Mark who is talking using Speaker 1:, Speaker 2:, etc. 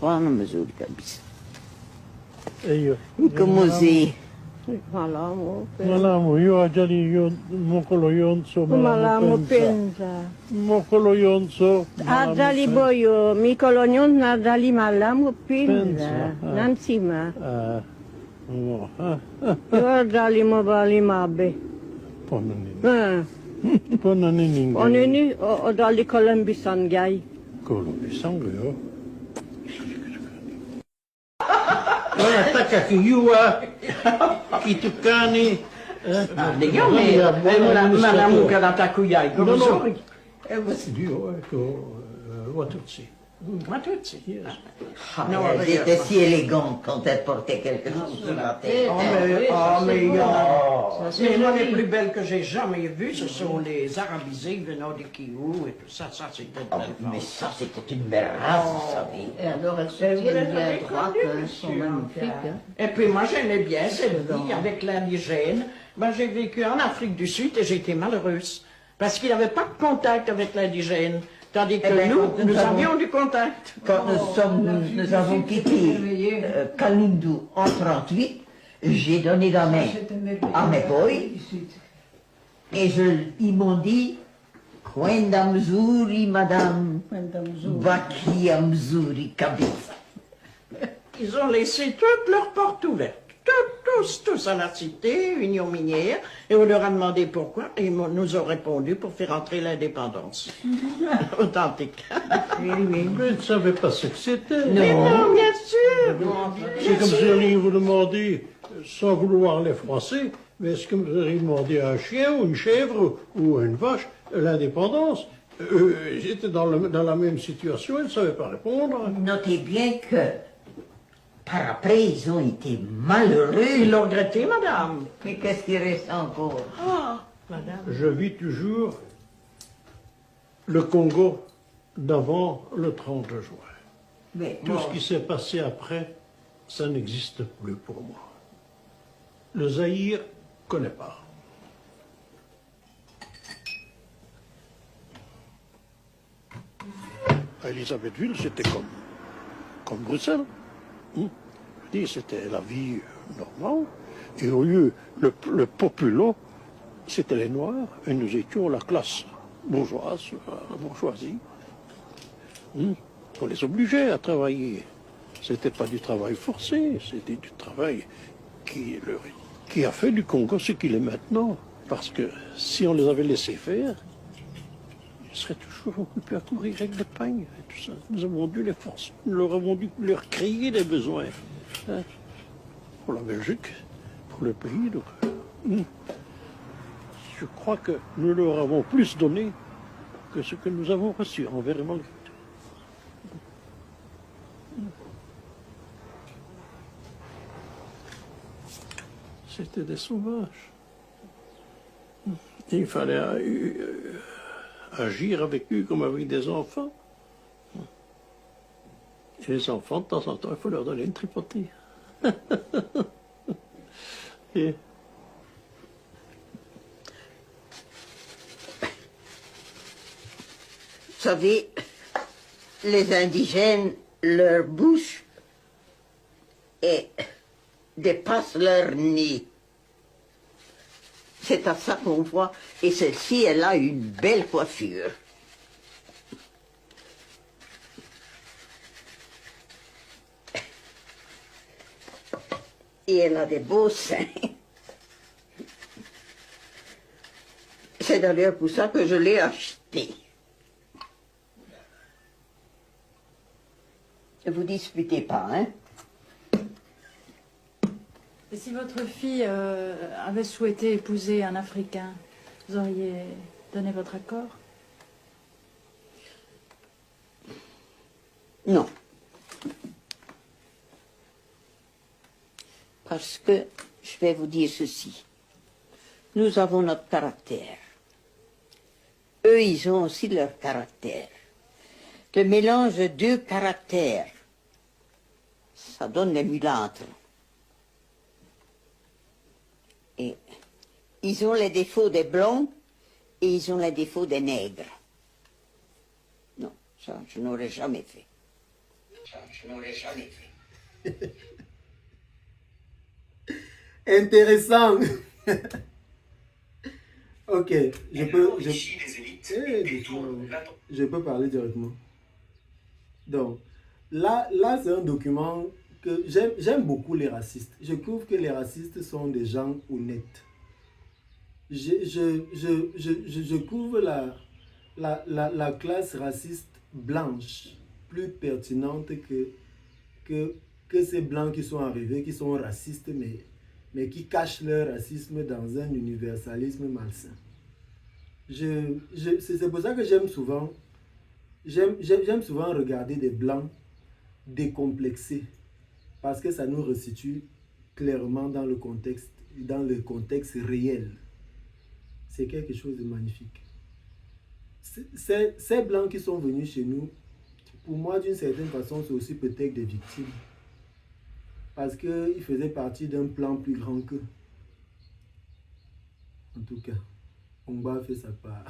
Speaker 1: Bana mzuri kabisa.
Speaker 2: Hiyo
Speaker 1: Niko mzee.
Speaker 2: malamu yo ajali yo mokolo yonso
Speaker 3: Malamu penza.
Speaker 2: mokolo yonso
Speaker 3: Ajali boyo, mikolo nyon ajali malamu penza.
Speaker 2: Penza,
Speaker 3: Nansima.
Speaker 2: no
Speaker 3: Yo ajali mobali mabe.
Speaker 2: ponani ninge
Speaker 3: Oneni ajali Kolumbi sangay.
Speaker 2: Kolumbi sangue attacca che io kitukani
Speaker 4: Digame, malamu karata kuyai,
Speaker 2: no
Speaker 4: sorry.
Speaker 2: Dio ecco Watutsi
Speaker 4: Matuzzi.
Speaker 2: yes.
Speaker 1: Elle était si élégante quand elle portait quelque chose sur la tête.
Speaker 4: Mais moi, les plus belles que j'ai jamais vues, ce sont les arabisés venant du Kiou et tout ça. Ça, c'était
Speaker 1: Oh,
Speaker 4: belle
Speaker 1: mais
Speaker 4: femme.
Speaker 1: ça, c'était une belle race, vous savez.
Speaker 5: Et alors, elles se tiennent bien droites, elles sont magnifiques. Hein.
Speaker 4: Et puis moi, j'aimais bien cette vie avec l'indigène. Ben, j'ai vécu en Afrique du Sud et j'ai été malheureuse. Parce qu'il n'avait pas de contact avec l'indigène. Tandis que
Speaker 1: ben,
Speaker 4: nous avions du contact.
Speaker 1: Quand nous avons quitté Kalundu en 1938, j'ai donné la main à mes boys et ils m'ont dit Kwenda mzuri, madame, bakia mzuri kabisa.
Speaker 4: Ils ont laissé toutes leurs portes ouvertes. Tous à la cité, union minière, et on leur a demandé pourquoi, et ils nous ont répondu pour faire entrer l'indépendance. Authentique.
Speaker 2: Je ne savais pas ce que c'était.
Speaker 4: Mais non, bien sûr.
Speaker 2: C'est comme si on vous demandait, sans vouloir les froisser, mais est-ce que vous auriez demandé à un chien ou une chèvre ou à une vache l'indépendance? J'étais dans la même situation, ils ne savaient pas répondre.
Speaker 1: Notez bien que par après, ils ont été malheureux.
Speaker 4: Ils l'ont regretté, madame.
Speaker 1: Mais qu'est-ce qui reste encore?
Speaker 4: Ah, madame.
Speaker 2: Je vis toujours le Congo d'avant le 30 juin.
Speaker 1: Mais
Speaker 2: Tout
Speaker 1: bon,
Speaker 2: ce qui s'est passé après, ça n'existe plus pour moi. Le Zaïre, je ne connais pas. À Elisabethville, c'était comme Bruxelles. Je dis, c'était la vie normale. Et au lieu, le populo, c'était les Noirs, et nous étions la classe bourgeoise, la bourgeoisie. On les obligeait à travailler. C'était pas du travail forcé, c'était du travail qui a fait du Congo ce qu'il est maintenant. Parce que si on les avait laissés faire, ils seraient toujours occupés à courir avec le pain et tout ça. Nous avons dû les forcer, nous leur avons dû leur créer des besoins. Hein, pour la Belgique, pour le pays. Donc, je crois que nous leur avons plus donné que ce que nous avons reçu envers et malgré tout. C'était des sauvages. Il fallait agir avec eux comme avec des enfants. Et les enfants, de temps en temps, il faut leur donner une tripotée. Et...
Speaker 1: vous savez, les indigènes, leur bouche dépasse leur nez. C'est à ça qu'on voit. Et celle-ci, elle a une belle coiffure. Et elle a des beaux seins. C'est d'ailleurs pour ça que je l'ai achetée. Ne vous disputez pas, hein?
Speaker 5: Et si votre fille avait souhaité épouser un Africain, vous auriez donné votre accord?
Speaker 1: Non. Parce que, je vais vous dire ceci, nous avons notre caractère. Eux, ils ont aussi leur caractère. Le mélange de deux caractères, ça donne les mulâtres. Et ils ont les défauts des blancs et ils ont les défauts des nègres. Non, ça, je n'aurais jamais fait.
Speaker 6: Ça, je n'aurais jamais fait.
Speaker 7: Intéressant. Ok,
Speaker 6: Elle enrichit les élites et
Speaker 7: doucement.
Speaker 6: détourne l'attention.
Speaker 7: Je peux parler directement. Donc, là c'est un document que j'aime beaucoup les racistes. Je trouve que les racistes sont des gens honnêtes. Je trouve la classe raciste blanche plus pertinente que ces blancs qui sont arrivés, qui sont racistes, mais qui cachent leur racisme dans un universalisme malsain. C'est pour ça que j'aime souvent regarder des blancs décomplexés, parce que ça nous resitue clairement dans le contexte réel. C'est quelque chose de magnifique. Ces blancs qui sont venus chez nous, pour moi, d'une certaine façon, c'est aussi peut-être des victimes. Parce qu'ils faisaient partie d'un plan plus grand qu'eux. En tout cas, on va faire sa part.